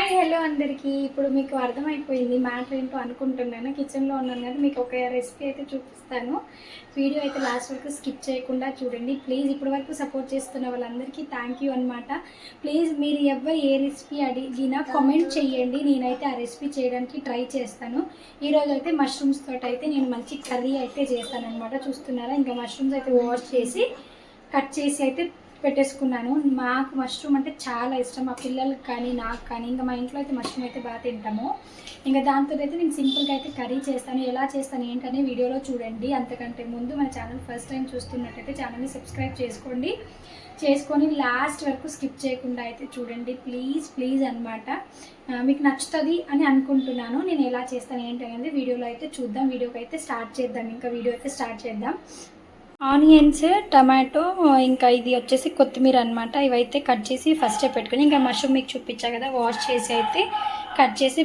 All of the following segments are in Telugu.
హాయ్ హలో అందరికీ. ఇప్పుడు మీకు అర్థమైపోయింది మ్యాటర్ ఏంటో అనుకుంటున్నాను. కిచెన్లో ఉన్నాను కదా, మీకు ఒక రెసిపీ అయితే చూపిస్తాను. వీడియో అయితే లాస్ట్ వరకు స్కిప్ చేయకుండా చూడండి ప్లీజ్. ఇప్పటి వరకు సపోర్ట్ చేస్తున్న వాళ్ళందరికీ థ్యాంక్ యూ అనమాట. ప్లీజ్ మీరు ఎవరు ఏ రెసిపీ అడిగినా కామెంట్ చేయండి, నేనైతే ఆ రెసిపీ చేయడానికి ట్రై చేస్తాను. ఈరోజు అయితే మష్రూమ్స్ తోటి అయితే నేను మంచి కర్రీ అయితే చేస్తాను అనమాట. చూస్తున్నారా, ఇంకా మష్రూమ్స్ అయితే వాష్ చేసి కట్ చేసి అయితే పెట్టేసుకున్నాను. మాకు మష్రూమ్ అంటే చాలా ఇష్టం, మా పిల్లలకి కానీ నాకు కానీ. ఇంకా మా ఇంట్లో అయితే మష్రూమ్ అయితే బాగా తింటాము. ఇంకా దాంతో అయితే నేను సింపుల్గా అయితే కర్రీ చేస్తాను. ఎలా చేస్తాను ఏంటనే వీడియోలో చూడండి. అంతకంటే ముందు మన ఛానల్ ఫస్ట్ టైం చూస్తున్నట్టయితే ఛానల్ని సబ్స్క్రైబ్ చేసుకొని లాస్ట్ వరకు స్కిప్ చేయకుండా అయితే చూడండి ప్లీజ్ ప్లీజ్ అనమాట. మీకు నచ్చుతుంది అని అనుకుంటున్నాను. నేను ఎలా చేస్తాను ఏంటనేది వీడియోలో అయితే చూద్దాం. వీడియోకి అయితే స్టార్ట్ చేద్దాం. ఇంకా వీడియో అయితే స్టార్ట్ చేద్దాం. ఆనియన్స్, టమాటో, ఇంకా ఇది వచ్చేసి కొత్తిమీర అనమాట. ఇవైతే కట్ చేసి ఫస్టే పెట్టుకుని, ఇంకా మష్రూమ్ మీకు చూపించా కదా, వాష్ చేసి అయితే కట్ చేసి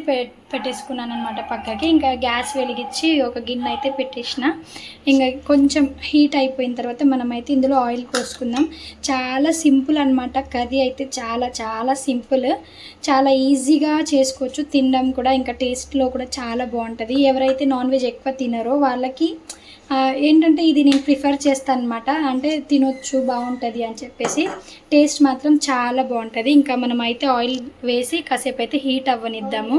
పెట్టేసుకున్నాను అనమాట పక్కకి. ఇంకా గ్యాస్ వెలిగించి ఒక గిన్నె అయితే పెట్టేసిన. ఇంకా కొంచెం హీట్ అయిపోయిన తర్వాత మనమైతే ఇందులో ఆయిల్ పోసుకుందాం. చాలా సింపుల్ అనమాట కర్రీ అయితే, చాలా చాలా సింపుల్, చాలా ఈజీగా చేసుకోవచ్చు. తినడం కూడా ఇంకా టేస్ట్లో కూడా చాలా బాగుంటుంది. ఎవరైతే నాన్ వెజ్ ఎక్కువ తినరో వాళ్ళకి ఏంటంటే ఇది నేను ప్రిఫర్ చేస్తాను అనమాట. అంటే తినొచ్చు, బాగుంటుంది అని చెప్పేసి. టేస్ట్ మాత్రం చాలా బాగుంటుంది. ఇంకా మనం అయితే ఆయిల్ వేసి కాసేపు అయితే హీట్ అవ్వనిద్దాము.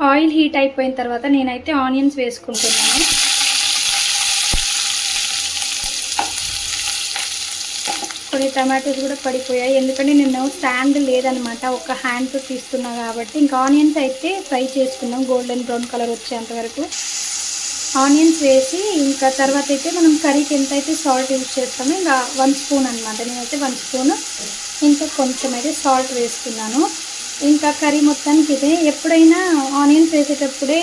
ఆయిల్ హీట్ అయిపోయిన తర్వాత నేనైతే ఆనియన్స్ వేసుకుంటున్నాను. కొన్ని టమాటోస్ కూడా పడిపోయాయి, ఎందుకంటే నేను స్టాండ్ లేదనమాట, ఒక హ్యాండ్తో తీస్తున్నా కాబట్టి. ఇంకా ఆనియన్స్ అయితే ఫ్రై చేసుకున్నాం గోల్డెన్ బ్రౌన్ కలర్ వచ్చేంత వరకు. ఆనియన్స్ వేసి ఇంకా తర్వాత అయితే మనం కర్రీకి ఎంత అయితే సాల్ట్ యూజ్ చేస్తామో ఇంకా 1 స్పూన్ అనమాట. నేనైతే 1 స్పూన్ ఇంకా కొంచెం అయితే సాల్ట్ వేసుకున్నాను. ఇంకా కర్రీ మొత్తానికి అయితే ఎప్పుడైనా ఆనియన్స్ వేసేటప్పుడే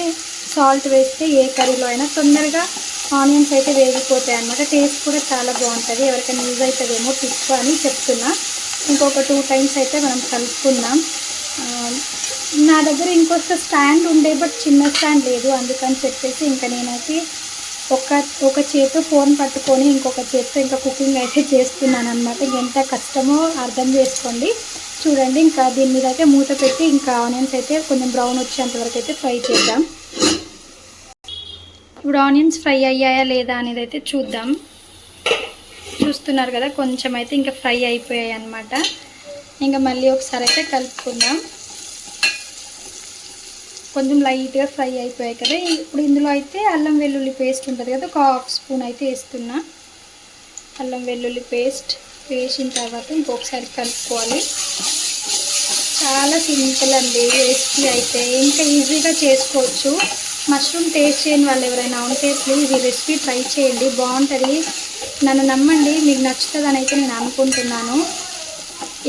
సాల్ట్ వేస్తే ఏ కర్రీలో అయినా తొందరగా ఆనియన్స్ అయితే వేగిపోతాయి అనమాట. టేస్ట్ కూడా చాలా బాగుంటుంది. ఎవరికైనా యూజ్ అవుతుందేమో టిప్ అని చెప్తున్నా. ఇంకొక 2 టైమ్స్ అయితే మనం కలుపుకుందాం. నా దగ్గర ఇంకొక స్టాండ్ ఉండే, బట్ చిన్న స్టాండ్ లేదు, అందుకని చెప్పేసి ఇంకా నేనైతే ఒక చేతితో ఫోన్ పట్టుకొని ఇంకొక చేతితో ఇంకా కుకింగ్ అయితే చేస్తున్నాను అనమాట. ఎంత కష్టమో అర్థం చేసుకోండి. చూడండి, ఇంకా దీని మీద అయితే మూత పెట్టి ఇంకా ఆనియన్స్ అయితే కొంచెం బ్రౌన్ వచ్చేంత వరకు అయితే ఫ్రై చేద్దాం. ఇప్పుడు ఆనియన్స్ ఫ్రై అయ్యాయా లేదా అనేది అయితే చూద్దాం. చూస్తున్నారు కదా, కొంచెం అయితే ఇంకా ఫ్రై అయిపోయాయి అన్నమాట. ఇంకా మళ్ళీ ఒకసారి అయితే కలుపుకుందాం. కొంచెం లైట్గా ఫ్రై అయిపోయాయి కదా. ఇప్పుడు ఇందులో అయితే అల్లం వెల్లుల్లి పేస్ట్ ఉంటుంది కదా, ఒక 1/2 స్పూన్ అయితే వేస్తున్నా. అల్లం వెల్లుల్లి పేస్ట్ వేసిన తర్వాత ఇంకొకసారి కలుపుకోవాలి. చాలా సింపుల్ అండి రెసిపీ అయితే, ఇంకా ఈజీగా చేసుకోవచ్చు. మష్రూమ్ టేస్ట్ చేయని వాళ్ళు ఎవరైనా ఉంటే ప్లీజ్ ఈ రెసిపీ ట్రై చేయండి, బాగుంటుంది. నన్ను నమ్మండి, మీకు నచ్చుతుందని అయితే నేను అనుకుంటున్నాను.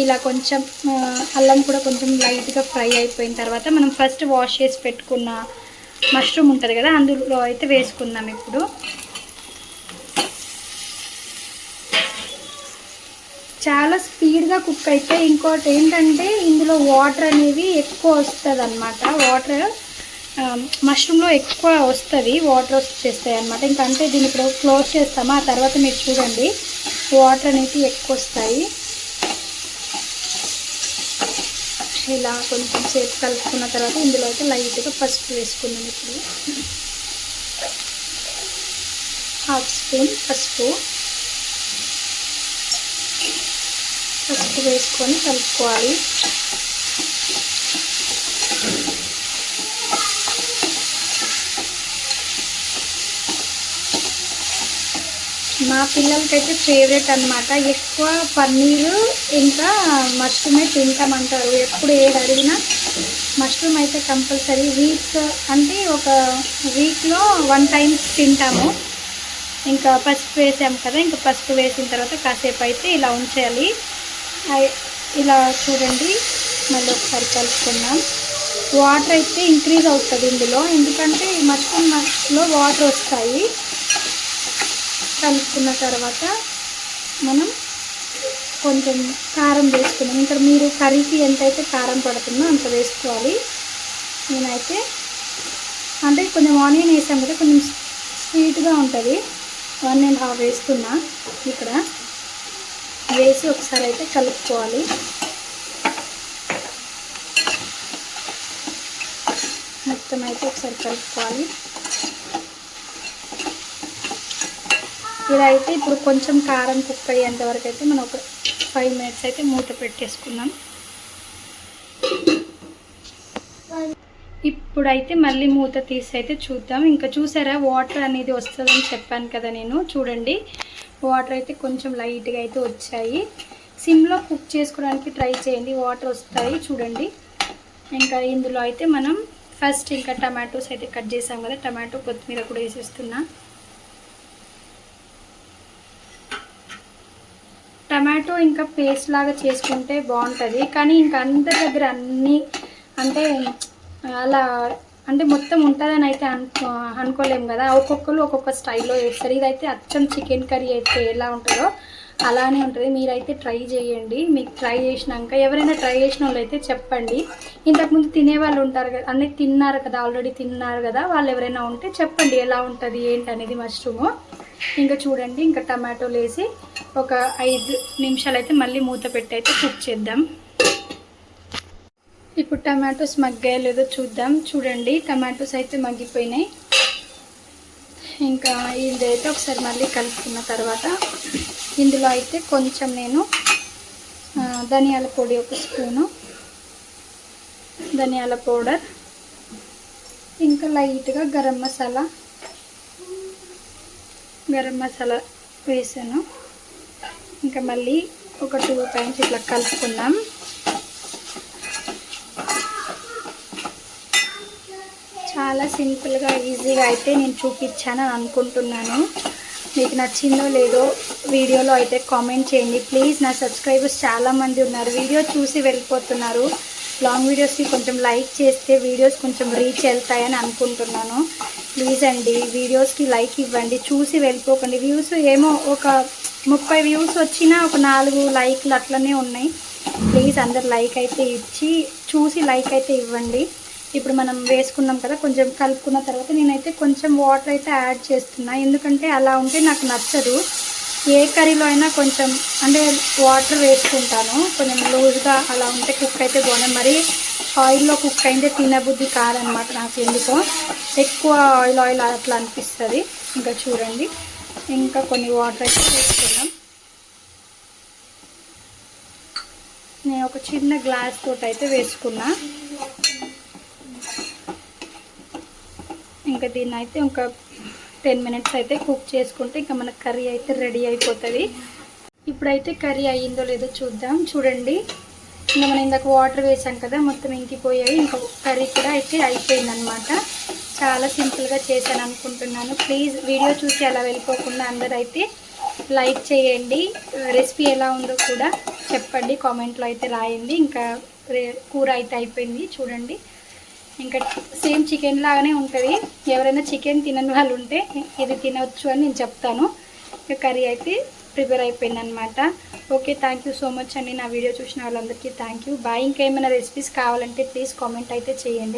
ఇలా కొంచెం అల్లం కూడా కొంచెం లైట్గా ఫ్రై అయిపోయిన తర్వాత మనం ఫస్ట్ వాష్ చేసి పెట్టుకున్న మష్రూమ్ ఉంటుంది కదా, అందులో అయితే వేసుకుందాం. ఇప్పుడు చాలా స్పీడ్గా కుక్ అయితే, ఇంకోటి ఏంటంటే ఇందులో వాటర్ అనేవి ఎక్కువ వస్తుంది అనమాట. వాటర్ మష్రూమ్లో ఎక్కువ వస్తుంది, వాటర్ వచ్చేస్తాయి అనమాట. ఇంకా అంటే దీన్ని ఇప్పుడు క్లోజ్ చేస్తామా, ఆ తర్వాత మీరు చూడండి వాటర్ అనేది ఎక్కువ వస్తాయి. ఇలా కొంచెం సేపు కలుపుకున్న తర్వాత ఇందులో అయితే లైట్గా పసుపు వేసుకున్నాం. ఇప్పుడు 1/2 స్పూన్ పసుపు వేసుకొని కలుపుకోవాలి. మా పిల్లలకైతే ఫేవరెట్ అనమాట. ఎక్కువ పన్నీరు ఇంకా మష్రూమే తింటామంటారు. ఎప్పుడు ఏది అడిగినా మష్రూమ్ అయితే కంపల్సరీ. ఒక వీక్లో 1 టైం తింటాము. ఇంకా పసుపు వేసాము కదా, ఇంకా పసుపు వేసిన తర్వాత కాసేపు అయితే ఇలా ఉంచేయాలి. ఇలా చూడండి, మళ్ళీ ఒకసారి కలుపుకున్నాం. వాటర్ అయితే ఇంక్రీజ్ అవుతుంది ఇందులో, ఎందుకంటే ఈ మష్రూమ్లో వాటర్ వస్తాయి. కలుపుకున్న తర్వాత మనం కొంచెం కారం వేసుకున్నాం. ఇంకా మీరు కర్రీకి ఎంతైతే కారం పడుతుందో అంత వేసుకోవాలి. నేనైతే అంటే కొంచెం ఆనియన్ వేసాం కదా, కొంచెం స్వీట్గా ఉంటుంది, 1.5 వేస్తున్నా. ఇక్కడ వేసి ఒకసారి అయితే కలుపుకోవాలి. మొత్తం అయితే ఒకసారి కలుపుకోవాలి. ఇదైతే ఇప్పుడు కొంచెం కారం కుక్ అయ్యేంత వరకు అయితే మనం ఒక 5 మినిట్స్ అయితే మూత పెట్టేసుకుందాం. ఇప్పుడైతే మళ్ళీ మూత తీసి అయితే చూద్దాం. ఇంకా చూసారా వాటర్ అనేది వస్తుందని చెప్పాను కదా నేను. చూడండి వాటర్ అయితే కొంచెం లైట్గా అయితే వచ్చాయి. సిమ్లో కుక్ చేసుకోవడానికి ట్రై చేయండి, వాటర్ వస్తాయి చూడండి. ఇంకా ఇందులో అయితే మనం ఫస్ట్ ఇంకా టమాటోస్ అయితే కట్ చేసాం కదా, టమాటో కొత్తిమీర కూడా వేసేస్తున్నా. టమాటో ఇంకా పేస్ట్ లాగా చేసుకుంటే బాగుంటుంది, కానీ ఇంకా అందరి దగ్గర అన్నీ అంటే అలా అంటే మొత్తం ఉంటుందని అయితే అనుకోలేము కదా. ఒక్కొక్కరు ఒక్కొక్క స్టైల్లో వేస్తారు. ఇదైతే అచ్చం చికెన్ కర్రీ అయితే ఎలా ఉంటుందో అలానే ఉంటుంది. మీరైతే ట్రై చేయండి. మీకు ట్రై చేసినాక ఎవరైనా ట్రై చేసిన వాళ్ళు అయితే చెప్పండి. ఇంతకుముందు తినేవాళ్ళు ఉంటారు కదా, అన్నీ తిన్నారు కదా, ఆల్రెడీ తిన్నారు కదా, వాళ్ళు ఎవరైనా ఉంటే చెప్పండి ఎలా ఉంటుంది ఏంటి అనేది మష్రూము. ఇంకా చూడండి ఇంకా టమాటోలు వేసి ఒక 5 నిమిషాలు అయితే మళ్ళీ మూత పెట్టి అయితే కుక్ చేద్దాం. ఇప్పుడు టమాటోస్ మగ్గాయో లేదో చూద్దాం. చూడండి టమాటోస్ అయితే మగ్గిపోయినాయి. ఇంకా ఇదైతే ఒకసారి మళ్ళీ కలుపుకున్న తర్వాత ఇందులో అయితే కొంచెం నేను ధనియాల పొడి, 1 స్పూను ధనియాల పౌడర్, ఇంకా లైట్గా గరం మసాలా వేసాను. ఇంకా మళ్ళీ ఒక 2 టైమ్స్ ఇట్లా కలుపుకున్నాం. చాలా సింపుల్గా ఈజీగా అయితే నేను చూపించానని అనుకుంటున్నాను. మీకు నచ్చిందో లేదో వీడియోలో అయితే కామెంట్ చేయండి ప్లీజ్. నా సబ్స్క్రైబర్స్ చాలామంది ఉన్నారు, వీడియో చూసి వెళ్ళిపోతున్నారు. లాంగ్ వీడియోస్కి కొంచెం లైక్ చేస్తే వీడియోస్ కొంచెం రీచ్ వెళ్తాయని అనుకుంటున్నాను. ప్లీజ్ అండి వీడియోస్కి లైక్ ఇవ్వండి, చూసి వెళ్ళిపోకండి. వ్యూస్ ఏమో ఒక 30 వ్యూస్ వచ్చినా ఒక 4 లైక్లు అట్లనే ఉన్నాయి. ప్లీజ్ అందరు లైక్ అయితే ఇచ్చి చూసి లైక్ అయితే ఇవ్వండి. ఇప్పుడు మనం వేసుకున్నాం కదా, కొంచెం కలుపుకున్న తర్వాత నేనైతే కొంచెం వాటర్ అయితే యాడ్ చేస్తున్నా. ఎందుకంటే అలా ఉంటే నాకు నచ్చదు. ఏ కర్రీలో అయినా కొంచెం అంటే వాటర్ వేసుకుంటాను, కొంచెం లూజ్గా అలా ఉంటే కుక్ అయితే బాగుంది. మరి ఆయిల్లో కుక్ అయితే తినబుద్ధి కాదనమాట నాకు, ఎందుకో ఎక్కువ ఆయిల్ అట్లా అనిపిస్తుంది. ఇంకా చూడండి ఇంకా కొన్ని వాటర్ అయితే వేసుకుందాం. నేను ఒక చిన్న గ్లాస్ తోటి అయితే వేసుకున్నా. ఇంకా దీన్ని అయితే ఒక 10 మినిట్స్ అయితే కుక్ చేసుకుంటే ఇంకా మన కర్రీ అయితే రెడీ అయిపోతుంది. ఇప్పుడైతే కర్రీ అయ్యిందో లేదో చూద్దాం. చూడండి ఇంకా మనం ఇందాక వాటర్ వేసాం కదా, మొత్తం ఇంకిపోయాయి. ఇంకా కర్రీ కూడా అయితే అయిపోయిందనమాట. చాలా సింపుల్గా చేశాను అనుకుంటున్నాను. ప్లీజ్ వీడియో చూసి అలా వెళ్ళిపోకుండా అందరూ అయితే లైక్ చేయండి. రెసిపీ ఎలా ఉందో కూడా చెప్పండి, కామెంట్లో అయితే రాయండి. ఇంకా కూర అయితే అయిపోయింది చూడండి. ఇంకా సేమ్ చికెన్ లాగానే ఉంటుంది. ఎవరైనా చికెన్ తినని వాళ్ళు ఉంటే ఇది తినవచ్చు అని నేను చెప్తాను. కర్రీ అయితే ప్రిపేర్ అయిపోయింది అనమాట. Okay, thank you so much అండి. నా వీడియో చూసిన వాళ్ళందరికీ థ్యాంక్ యూ. బాయ్. ఇంకేమైనా రెసిపీస్ కావాలంటే ప్లీజ్ కామెంట్ అయితే చేయండి.